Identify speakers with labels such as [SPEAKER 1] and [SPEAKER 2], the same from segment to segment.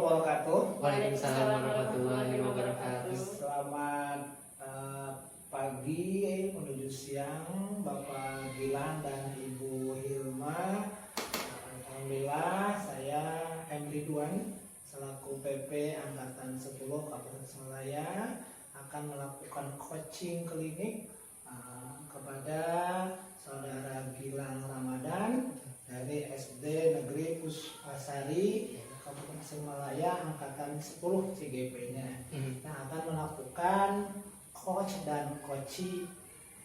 [SPEAKER 1] wabarakatuh.
[SPEAKER 2] Waalaikumsalam warahmatullahi wabarakatuh.
[SPEAKER 1] Selamat pagi menuju siang Bapak Gilang dan Ibu Hilma. Alhamdulillah saya M. Ridwan selaku PP Angkatan 10 Kabupaten Semalaya akan melakukan coaching klinik kepada saudara Gilang Ramadan dari SD Negeri Puspasari Kabupaten Semalaya Angkatan 10 CGP-nya. Nah, akan melakukan coach dan coaching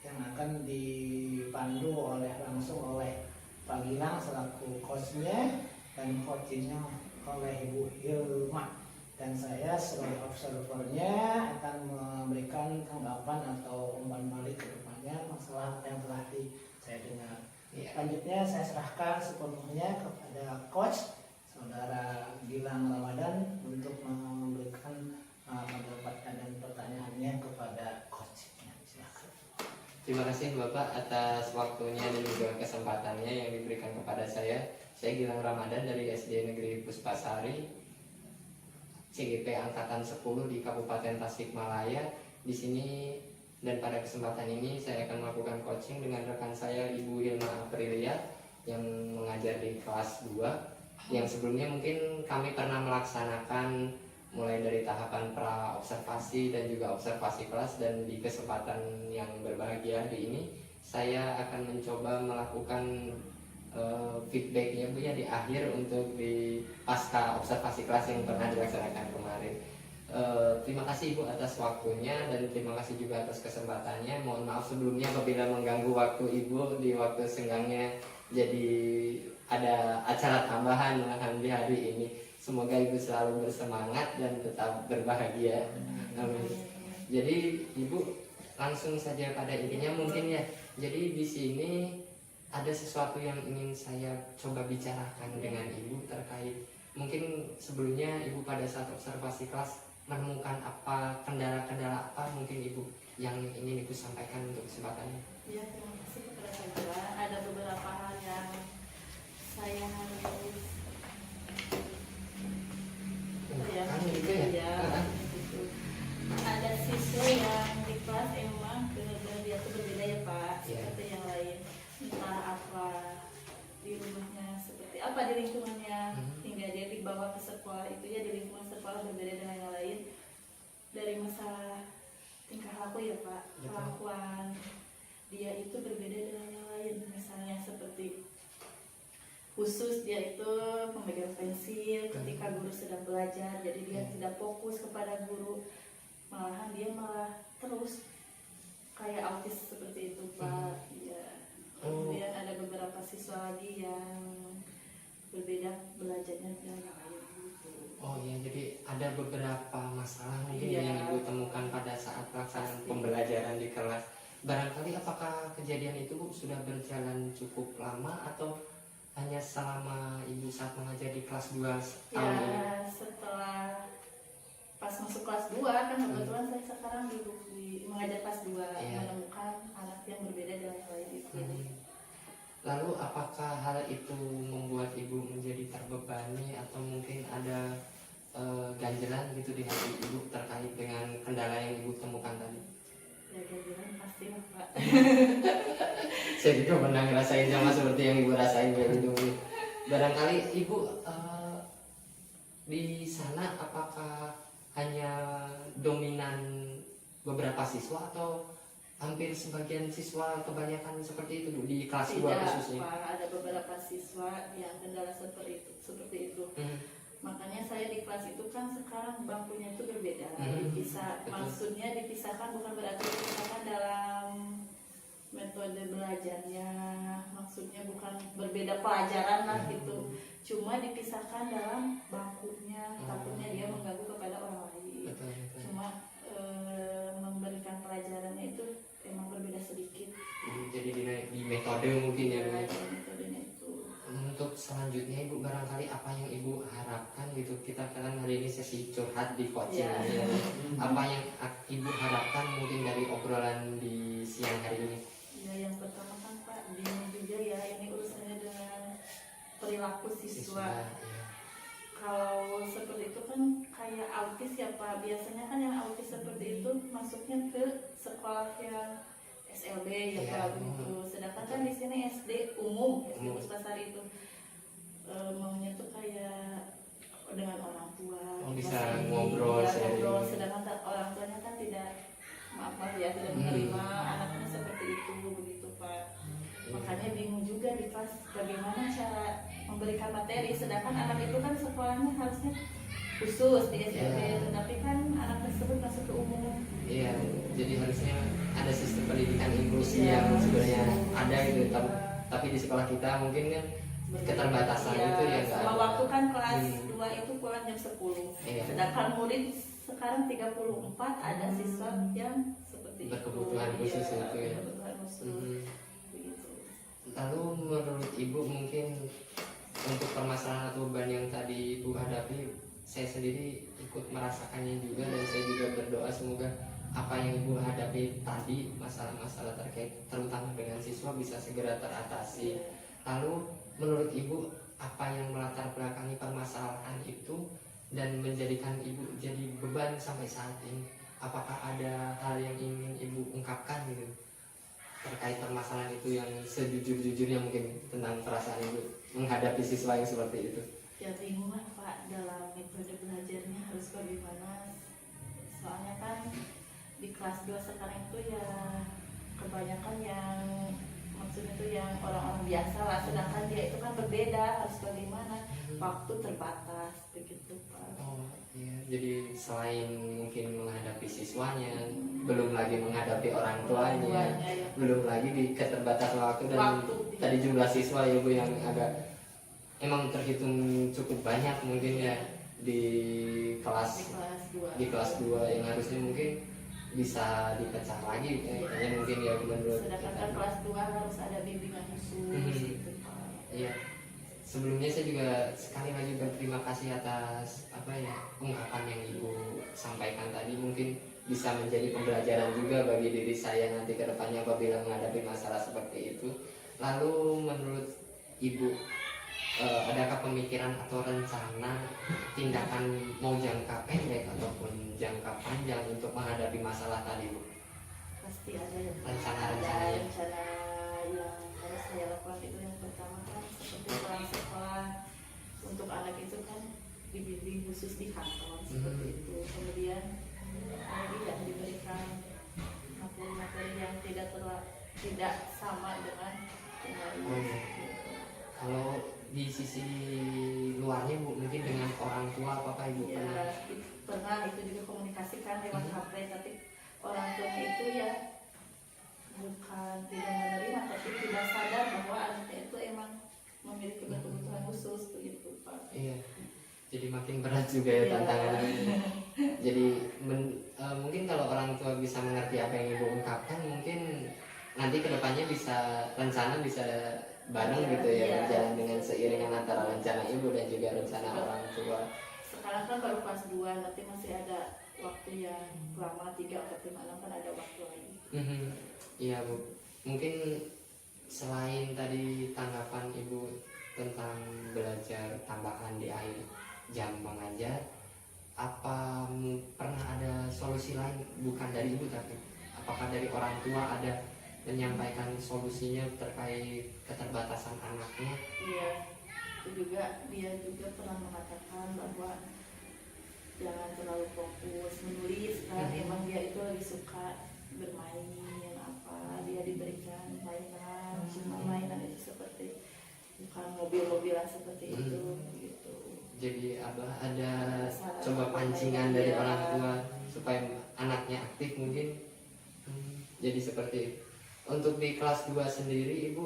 [SPEAKER 1] yang akan dipandu langsung oleh Pak Gilang selaku coachnya dan coachingnya oleh Ibu Hilma, dan saya sebagai observernya akan memberikan tanggapan atau umpan balik ke depannya masalah apa yang telah saya dengar. Selanjutnya saya serahkan sepenuhnya kepada coach saudara Gilang Ramadan untuk memberikan pendapat dan pertanyaannya kepada coachnya. Silakan.
[SPEAKER 2] Terima kasih Bapak atas waktunya dan juga kesempatannya yang diberikan kepada saya. Saya Gilang Ramadan dari SD Negeri Puspasari CGP Angkatan 10 di Kabupaten Tasikmalaya. Di sini dan pada kesempatan ini saya akan melakukan coaching dengan rekan saya Ibu Hilma Aprilia yang mengajar di kelas 2. Yang sebelumnya mungkin kami pernah melaksanakan mulai dari tahapan pra observasi dan juga observasi kelas, dan di kesempatan yang berbahagia hari ini saya akan mencoba melakukan feedbacknya Bu ya di akhir untuk di pasca observasi kelas yang pernah dilaksanakan kemarin. Terima kasih Ibu atas waktunya dan terima kasih juga atas kesempatannya. Mohon maaf sebelumnya apabila mengganggu waktu Ibu di waktu senggangnya, jadi ada acara tambahan di hari ini. Semoga Ibu selalu bersemangat dan tetap berbahagia. Amin. Jadi Ibu langsung saja pada intinya mungkin ya. Jadi di sini ada sesuatu yang ingin saya coba bicarakan dengan Ibu terkait mungkin sebelumnya Ibu pada saat observasi kelas menemukan apa kendala-kendala apa mungkin Ibu yang ingin Ibu sampaikan untuk kesempatannya.
[SPEAKER 3] Ya, terima kasih kepada saya. Ada beberapa hal yang saya harus
[SPEAKER 2] gitu ya.
[SPEAKER 3] Gitu. Ada siswa yang di kelas emang dia itu berbeda ya Pak, seperti yang lain. Entah apa di rumahnya seperti apa di lingkungannya, hingga dia dibawa ke sekolah itu ya di lingkungan sekolah berbeda dengan yang lain. Dari masalah tingkah laku ya Pak, kelakuan dia itu berbeda dengan yang lain. Misalnya seperti khusus dia itu pemegang pensil ketika guru sedang belajar, jadi dia tidak fokus kepada guru, malahan dia malah terus kayak autis seperti itu Pak. Ya. Kemudian ada beberapa siswa lagi yang berbeda belajarnya dengan yang lain gitu.
[SPEAKER 2] Oh iya, jadi ada beberapa masalah mungkin
[SPEAKER 3] Iya.
[SPEAKER 2] yang Ibu temukan pada saat pelaksanaan pembelajaran di kelas. Barangkali apakah kejadian itu sudah berjalan cukup lama atau hanya selama Ibu saat mengajar di kelas 2 tahun ini?
[SPEAKER 3] Ya, setelah pas masuk kelas 2 kan kebetulan saya sekarang di mengajar kelas 2, menemukan anak yang berbeda dengan yang lain itu.
[SPEAKER 2] Lalu apakah hal itu membuat Ibu menjadi terbebani atau mungkin ada ganjelan gitu di hati Ibu terkait dengan kendala yang Ibu temukan tadi?
[SPEAKER 3] Ya ganjelan pasti lah Pak.
[SPEAKER 2] Saya juga pernah ngerasain sama seperti yang Ibu rasain dari dulu. Barangkali Ibu di sana apakah hanya dominan beberapa siswa atau hampir sebagian siswa kebanyakan seperti itu Bu di kelas 2 khususnya?
[SPEAKER 3] Tidak Pak, ada beberapa siswa yang kendala seperti itu. Makanya saya di kelas itu kan sekarang bangkunya itu berbeda, dipisah. Maksudnya dipisahkan bukan berarti dipisahkan dalam metode belajarnya, maksudnya bukan berbeda pelajaran lah gitu, cuma dipisahkan dalam bangkunya, takutnya dia mengganggu kepada orang lain. Cuma memberikan pelajarannya itu emang berbeda sedikit.
[SPEAKER 2] Jadi di metode mungkin ya Bu.
[SPEAKER 3] Metodenya itu.
[SPEAKER 2] Untuk selanjutnya Ibu barangkali apa yang Ibu harapkan gitu, kita kan hari ini sesi curhat di coaching ini. Apa yang Ibu harapkan mungkin dari obrolan di siang hari ini?
[SPEAKER 3] Ya, yang pertama kan Pak, bingung juga ya ini urusannya dengan perilaku siswa. Kalau seperti itu kan kayak autis ya Pak. Biasanya kan yang autis seperti itu masuknya ke sekolah yang SLB ya
[SPEAKER 2] Iya.
[SPEAKER 3] Pak begitu. Sedangkan kan di sini SD umum, SD Puspasari itu maunya tuh kayak dengan orang tua.
[SPEAKER 2] Oh, bisa
[SPEAKER 3] Masih,
[SPEAKER 2] ngobrol,
[SPEAKER 3] ya,
[SPEAKER 2] sharing.
[SPEAKER 3] ngobrol. Sedangkan orang tuanya kan tidak maaf ya tidak menerima anaknya seperti itu begitu Pak. Makanya bingung juga di kelas bagaimana cara memberikan materi, sedangkan anak itu kan sekolahnya harusnya khusus di SMP, tetapi kan anak tersebut masuk ke umum.
[SPEAKER 2] Iya, jadi harusnya ada sistem pendidikan inklusi
[SPEAKER 3] Iya,
[SPEAKER 2] yang sebenarnya
[SPEAKER 3] inklusi.
[SPEAKER 2] ada gitu, tapi di sekolah kita mungkin kan keterbatasan
[SPEAKER 3] Iya,
[SPEAKER 2] itu ya nggak
[SPEAKER 3] sama
[SPEAKER 2] ada.
[SPEAKER 3] waktu kan kelas 2 itu pulang jam 10.
[SPEAKER 2] Iya.
[SPEAKER 3] Sedangkan murid sekarang 34 ada siswa yang seperti
[SPEAKER 2] Berkebutuhan
[SPEAKER 3] itu.
[SPEAKER 2] khusus
[SPEAKER 3] Iya,
[SPEAKER 2] itu ya.
[SPEAKER 3] berkebutuhan khusus.
[SPEAKER 2] Mhm.
[SPEAKER 3] Begitu.
[SPEAKER 2] Lalu menurut Ibu mungkin untuk permasalahan atau beban yang tadi Ibu hadapi, saya sendiri ikut merasakannya juga, dan saya juga berdoa semoga apa yang Ibu hadapi tadi, masalah-masalah terkait terutama dengan siswa, bisa segera teratasi.
[SPEAKER 3] Iya.
[SPEAKER 2] Lalu menurut Ibu apa yang melatar belakangi permasalahan itu dan menjadikan Ibu jadi beban sampai saat ini? Apakah ada hal yang ingin Ibu ungkapkan gitu terkait permasalahan itu yang sejujur-jujurnya mungkin tentang perasaan Ibu menghadapi siswa yang seperti itu?
[SPEAKER 3] Ya bingung lah Pak dalam metode belajarnya harus bagaimana. Soalnya kan di kelas 2 sekarang itu ya kebanyakan yang maksudnya itu yang orang-orang biasa lah, sedangkan dia itu kan berbeda, harus bagaimana, waktu terbatas begitu Pak.
[SPEAKER 2] Oh iya, jadi selain mungkin menghadapi siswanya, belum lagi menghadapi orang tuanya,
[SPEAKER 3] Ya.
[SPEAKER 2] belum lagi di keterbatasan waktu dan
[SPEAKER 3] Waktu.
[SPEAKER 2] tadi jumlah siswa ya Bu yang agak emang terhitung cukup banyak mungkin ya di
[SPEAKER 3] Di
[SPEAKER 2] kelas
[SPEAKER 3] kelas 2.
[SPEAKER 2] di kelas 2 yang harusnya mungkin bisa dipecah lagi kayaknya mungkin ya menurut
[SPEAKER 3] Sedangkan kan kelas 2 harus ada bimbingan khusus gitu Pak.
[SPEAKER 2] Iya. Sebelumnya saya juga sekali lagi berterima kasih atas apa ya ungkapan yang Ibu sampaikan tadi, mungkin bisa menjadi pembelajaran juga bagi diri saya nanti ke depannya apabila menghadapi masalah seperti itu. Lalu menurut Ibu adakah pemikiran atau rencana tindakan mau jangka pendek ataupun jangka panjang untuk menghadapi masalah tadi Bu?
[SPEAKER 3] Pasti ada ya Pak.
[SPEAKER 2] Rencana-rencananya.
[SPEAKER 3] Ada rencana yang harus saya lakukan itu yang pertama kan seperti pulang sekolah untuk anak itu kan dibimbing khusus di kantor seperti itu. Kemudian tidak diberikan materi-materi yang tidak sama dengan yang lain.
[SPEAKER 2] Kalau di sisi luarnya Bu, mungkin dengan orang tua apakah Ibu
[SPEAKER 3] Ya,
[SPEAKER 2] pernah?
[SPEAKER 3] pernah itu juga komunikasikan lewat HP, tapi orang tuanya itu ya bukan tidak menerima, tapi tidak sadar bahwa anaknya itu emang memiliki kebutuhan khusus begitu Pak.
[SPEAKER 2] Iya. Jadi makin berat juga ya
[SPEAKER 3] Iya.
[SPEAKER 2] tantangannya. Jadi mungkin kalau orang tua bisa mengerti apa yang Ibu ungkapkan, mungkin nanti kedepannya bisa rencana bisa bareng
[SPEAKER 3] Iya,
[SPEAKER 2] gitu ya,
[SPEAKER 3] iya.
[SPEAKER 2] berjalan dengan seiringan antara rencana Ibu dan juga rencana orang tua.
[SPEAKER 3] Sekarang kan baru kelas 2, nanti masih ada waktu yang lama 3, 4, 5, 6 kan ada waktu lagi.
[SPEAKER 2] Iya Bu, mungkin selain tadi tanggapan Ibu tentang belajar tambahan di akhir jam mengajar, apa pernah ada solusi lain bukan dari Ibu tapi apakah dari orang tua ada menyampaikan solusinya terkait keterbatasan anaknya?
[SPEAKER 3] Iya, itu juga dia juga pernah mengatakan bahwa jangan terlalu fokus menulis kan, emang dia itu lebih suka bermain apa, dia diberikan mainan, cuma mainan itu seperti bukan mobil-mobilan seperti itu gitu.
[SPEAKER 2] Jadi Abah ada coba pancingan dari orang tua supaya anaknya aktif mungkin. Jadi seperti itu. Untuk di kelas 2 sendiri Ibu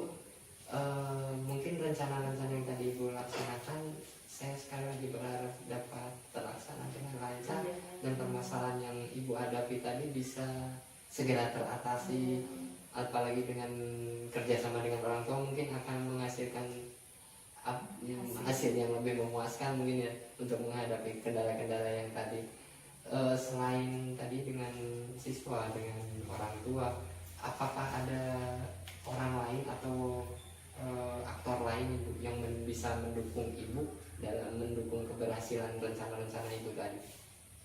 [SPEAKER 2] mungkin rencana-rencana yang tadi Ibu laksanakan, saya sekali lagi berharap dapat terlaksana dengan lancar dan permasalahan yang Ibu hadapi tadi bisa segera teratasi, apalagi dengan kerjasama dengan orang tua mungkin akan menghasilkan hasil yang lebih memuaskan mungkin ya untuk menghadapi kendala-kendala yang tadi. Selain tadi dengan siswa, dengan orang tua, apakah ada orang lain atau aktor lain yang bisa mendukung Ibu dalam mendukung keberhasilan rencana-rencana Ibu tadi?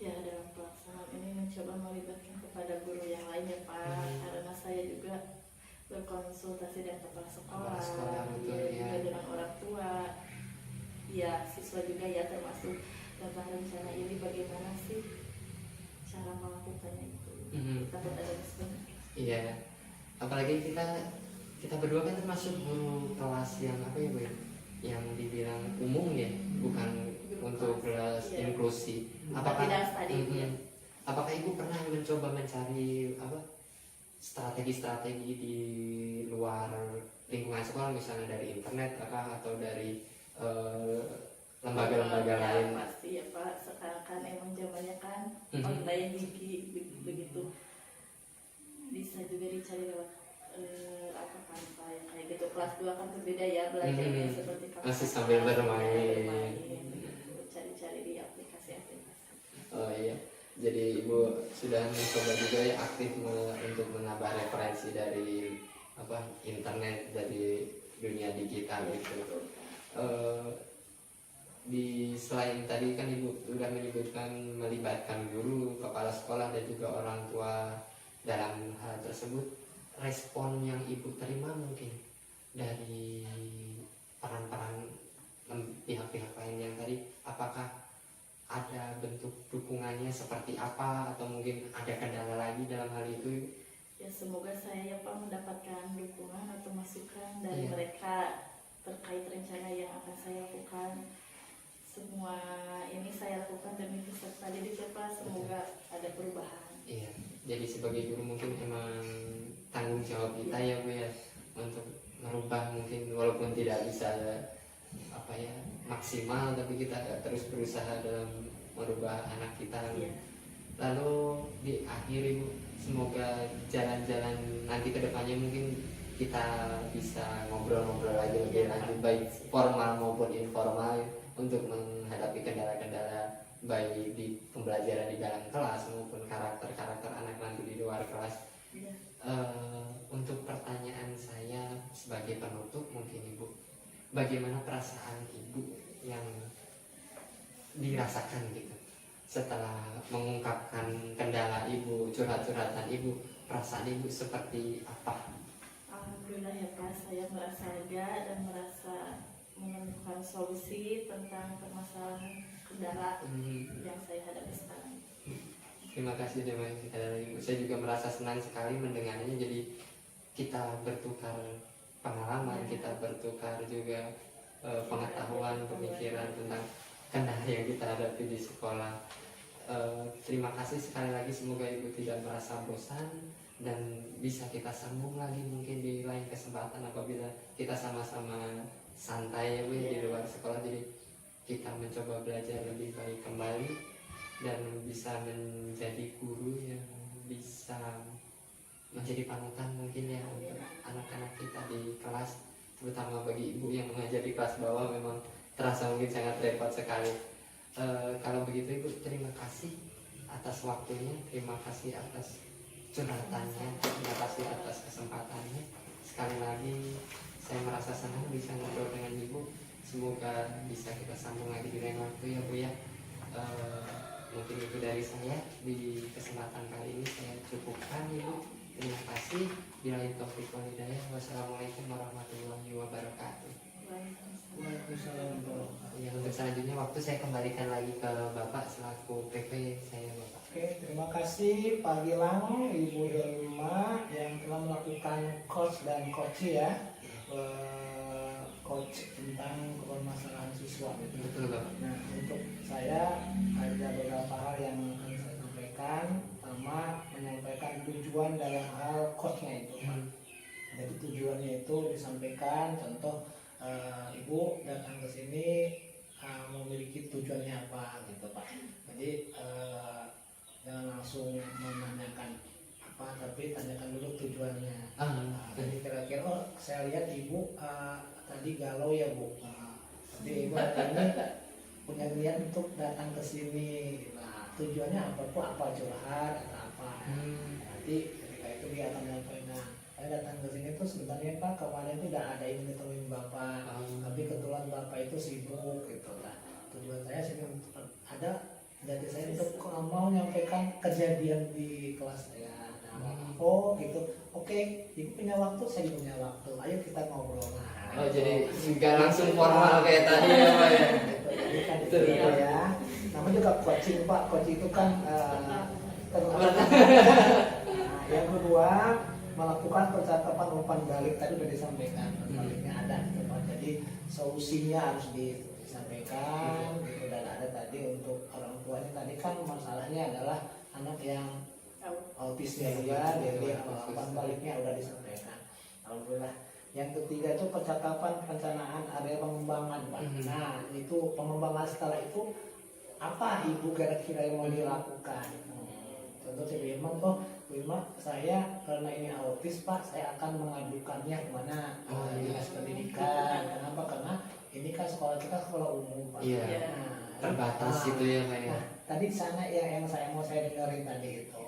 [SPEAKER 3] Ya, dalam pelaksanaan ini mencoba melibatkan kepada guru yang lain ya Pak, karena saya juga berkonsultasi dengan kepala sekolah,
[SPEAKER 2] betul, ya.
[SPEAKER 3] juga dengan orang tua, ya siswa juga ya, termasuk tentang rencana ini bagaimana sih cara melakukannya itu. Kita ada sebenarnya.
[SPEAKER 2] Iya, apalagi kita berdua kan termasuk guru kelas yang apa ya Bu ya? Yang dibilang umum ya, bukan untuk kelas
[SPEAKER 3] iya.
[SPEAKER 2] inklusi. Apakah Ibu pernah mencoba mencari apa strategi-strategi di luar lingkungan sekolah, misalnya dari internet atau dari lembaga-lembaga lain?
[SPEAKER 3] Pasti ya Pak, sekarang kan emang zamannya kan online begitu, bisa juga dicari lewat apa pantai kayak gitu. Kelas 2 kan berbeda ya belajarnya, seperti
[SPEAKER 2] masih sambil bermain.
[SPEAKER 3] Cari-cari di aplikasi-aplikasi.
[SPEAKER 2] Oh iya, jadi Ibu sudah mencoba juga ya aktif untuk menambah referensi dari apa internet, dari dunia digital gitu. Selain tadi kan Ibu sudah menyebutkan melibatkan guru, kepala sekolah dan juga orang tua dalam hal tersebut, respon yang Ibu terima mungkin dari peran-peran pihak-pihak lain yang tadi, apakah ada bentuk dukungannya seperti apa, atau mungkin ada kendala lagi dalam hal itu?
[SPEAKER 3] Ya semoga saya ya Pak mendapatkan dukungan atau masukan dari mereka terkait rencana yang akan saya lakukan. Semua ini saya lakukan demi peserta didik ya Pak, semoga ada perubahan.
[SPEAKER 2] Iya, jadi sebagai guru mungkin emang tanggung jawab kita ya Bu ya, untuk merubah, mungkin walaupun tidak bisa apa ya maksimal, tapi kita terus berusaha dalam merubah anak kita. Lalu di akhir Ibu, semoga jalan-jalan nanti kedepannya mungkin kita bisa ngobrol-ngobrol lagi lebih lanjut, baik formal maupun informal, untuk menghadapi kendala-kendala baik di pembelajaran di dalam kelas maupun karakter-karakter anak nanti di luar kelas. Untuk pertanyaan saya sebagai penutup mungkin Ibu, bagaimana perasaan Ibu yang dirasakan gitu setelah mengungkapkan kendala Ibu, curhat-curhatan Ibu, perasaan Ibu seperti apa?
[SPEAKER 3] Alhamdulillah ya Pak, saya merasa lega dan merasa menemukan solusi tentang permasalahan kendala yang saya hadapi sekarang.
[SPEAKER 2] Terima kasih dari Ibu. Saya juga merasa senang sekali mendengarnya. Jadi kita bertukar pengalaman, kita bertukar juga pengetahuan, pemikiran tentang kendala yang kita hadapi di sekolah. Terima kasih sekali lagi, semoga Ibu tidak merasa bosan dan bisa kita sambung lagi mungkin di lain kesempatan apabila kita sama-sama santai ya Bu di luar sekolah. Jadi kita mencoba belajar lebih baik kembali dan bisa menjadi guru yang bisa menjadi panutan mungkin ya untuk anak-anak kita di kelas, terutama bagi Ibu yang mengajar di kelas bawah memang terasa mungkin sangat repot sekali. Kalau begitu Ibu, terima kasih atas waktunya, terima kasih atas curhatannya, terima kasih atas kesempatannya. Sekali lagi saya merasa senang bisa ngobrol dengan Ibu. Semoga bisa kita sambung lagi di lain waktu ya Bu ya. Mungkin itu dari saya di kesempatan kali ini, saya cukupkan Ibu. Terima kasih. Bila taufik wal hidayah. Wassalamualaikum warahmatullahi wabarakatuh.
[SPEAKER 1] Waalaikumsalam warahmatullahi wabarakatuh.
[SPEAKER 2] Ya, untuk selanjutnya waktu saya kembalikan lagi ke Bapak selaku PP saya Bapak.
[SPEAKER 1] Oke, terima kasih Pak Gilang, Ibu Hilma yang telah melakukan coach dan coach ya, coach tentang permasalahan siswa.
[SPEAKER 2] Betul Bapak.
[SPEAKER 1] Nah, untuk saya ada beberapa hal yang akan saya sampaikan. Pertama, menyampaikan tujuan dalam hal coachnya itu. Jadi tujuannya itu disampaikan, contoh Ibu datang ke sini memiliki tujuannya apa gitu Pak. Jadi jangan langsung menanyakan apa, tapi tanyakan dulu tujuannya. Jadi kira-kira saya lihat Ibu tadi galau ya Bu. Tapi Ibu hari ini punya niat untuk datang ke sini. Nah, tujuannya apa Bu? Apa curhat atau apa? Nanti ketika itu dia akan menyampaikan, saya datang ke sini tuh sebenarnya Pak, kemarin tuh udah ada yang ditemuin Bapak, tapi kebetulan Bapak itu sibuk gitu lah. tujuan saya sih ada dari saya untuk mau menyampaikan kejadian di kelas saya. Nah, oh gitu, oke, ibu punya waktu, saya punya waktu, ayo kita ngobrol. Nah,
[SPEAKER 2] Oh jadi nggak langsung formal kayak tadi ya Pak ya.
[SPEAKER 1] Jadi kan
[SPEAKER 2] Betul,
[SPEAKER 1] itu
[SPEAKER 2] betul.
[SPEAKER 1] ya. Namanya juga coaching Pak, coaching itu kan yang kedua melakukan percakapan umpan balik tadi sudah disampaikan, baliknya ada gitu Pak. Jadi solusinya harus disampaikan gitu, dan ada tadi untuk orang tuanya tadi kan masalahnya adalah anak yang autisnya juga, jadi umpan baliknya sudah disampaikan. Alhamdulillah. Yang ketiga itu percakapan perencanaan area pengembangan Pak. Nah itu pengembangan setelah itu apa ibu kira-kira yang mau dilakukan? Contoh si Wilman, oh Wilman saya karena ini autis Pak, saya akan mengadukannya kemana? Dinas pendidikan. Kenapa? Karena ini kan sekolah kita sekolah umum Pak.
[SPEAKER 2] Iya.
[SPEAKER 1] Nah,
[SPEAKER 2] Terbatas itu ya Pak ya.
[SPEAKER 1] Nah, tadi sana yang saya mau dengerin tadi itu.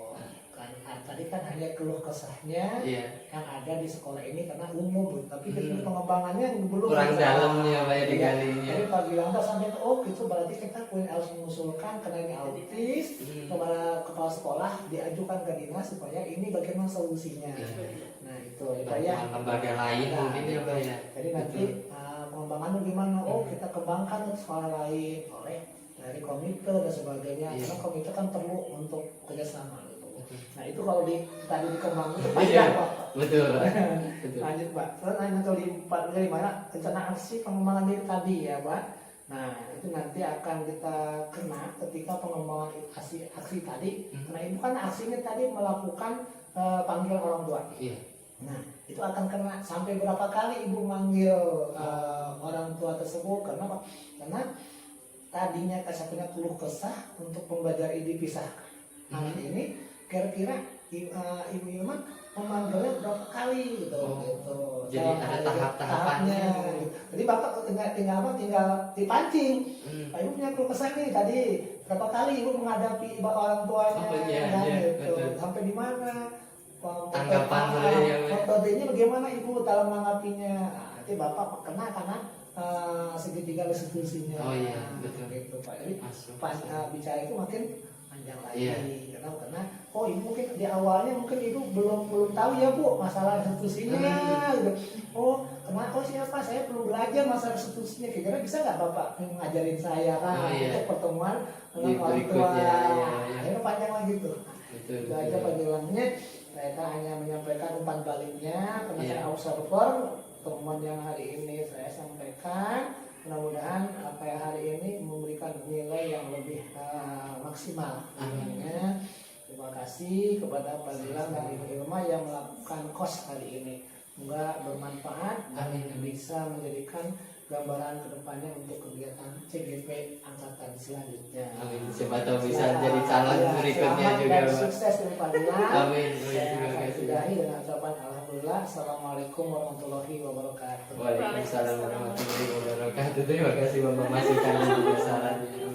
[SPEAKER 1] Tadi kan hanya keluh kesahnya yang ada di sekolah ini karena umum, tapi ilmu pengembangannya belum
[SPEAKER 2] kurang dalamnya Pak ya digalinya.
[SPEAKER 1] Jadi Pak Gilang sampai oh gitu berarti kita harus mengusulkan karena ini autis kepada kepala sekolah diajukan ke dinas supaya ini bagaimana solusinya. Nah itu ya
[SPEAKER 2] lembaga lain mungkin ya Pak ya.
[SPEAKER 1] Jadi nanti pengembangannya gimana? Oh kita kembangkan ke sekolah lain oleh dari komite dan sebagainya. Karena komite kan perlu untuk kerjasama. Nah itu kalau tadi dikembangkan itu panjang Pak.
[SPEAKER 2] Betul Pak.
[SPEAKER 1] Lanjut Pak. Terus atau di 4 dari mana rencana aksi pengembangan diri tadi ya Pak. Nah itu nanti akan kita kena ketika pengembangan aksi tadi. Karena ibu kan aksinya tadi melakukan panggilan orang tua. Nah itu akan kena sampai berapa kali ibu manggil orang tua tersebut karena Pak? Karena tadinya saya punya keluh kesah untuk pembelajaran dipisahkan. Nah ini kira-kira Ibu Ilman memanggilnya berapa kali gitu.
[SPEAKER 2] Jadi ada tahap-tahapannya.
[SPEAKER 1] Jadi Bapak tinggal dipancing. Pak Ibu punya keluh kesah nih tadi berapa kali Ibu menghadapi orang tuanya gitu. Sampai di mana?
[SPEAKER 2] Tanggapan
[SPEAKER 1] metodenya bagaimana Ibu dalam menanggapinya? Nanti Bapak kena karena segitiga restitusinya.
[SPEAKER 2] Oh iya, betul.
[SPEAKER 1] Gitu Pak. Jadi bicara itu makin panjang lagi karena oh ibu mungkin di awalnya mungkin ibu belum tahu ya Bu masalah restitusinya gitu. Oh kenapa siapa saya perlu belajar masalah restitusinya kira-kira bisa nggak Bapak ngajarin saya kan untuk pertemuan dengan orang tua akhirnya panjang lagi tuh. Itu aja panggilannya saya hanya menyampaikan umpan baliknya karena saya observer temuan yang hari ini saya sampaikan. Mudah-mudahan apa yang hari ini memberikan nilai yang lebih maksimal. Terima kasih kepada Pak Gilang dan Ibu Ilma yang melakukan kos hari ini. Semoga bermanfaat dan bisa menjadikan gambaran kedepannya untuk kegiatan CGP angkatan selanjutnya.
[SPEAKER 2] Amin. Siapa tahu bisa jadi calon berikutnya juga.
[SPEAKER 1] Dan sukses dari Pak Gilang.
[SPEAKER 2] Amin.
[SPEAKER 1] Saya sudahi dengan ucapan alhamdulillah. Assalamualaikum warahmatullahi wabarakatuh.
[SPEAKER 2] Waalaikumsalam warahmatullahi wabarakatuh. Terima kasih Bapak masukan dan juga sarannya.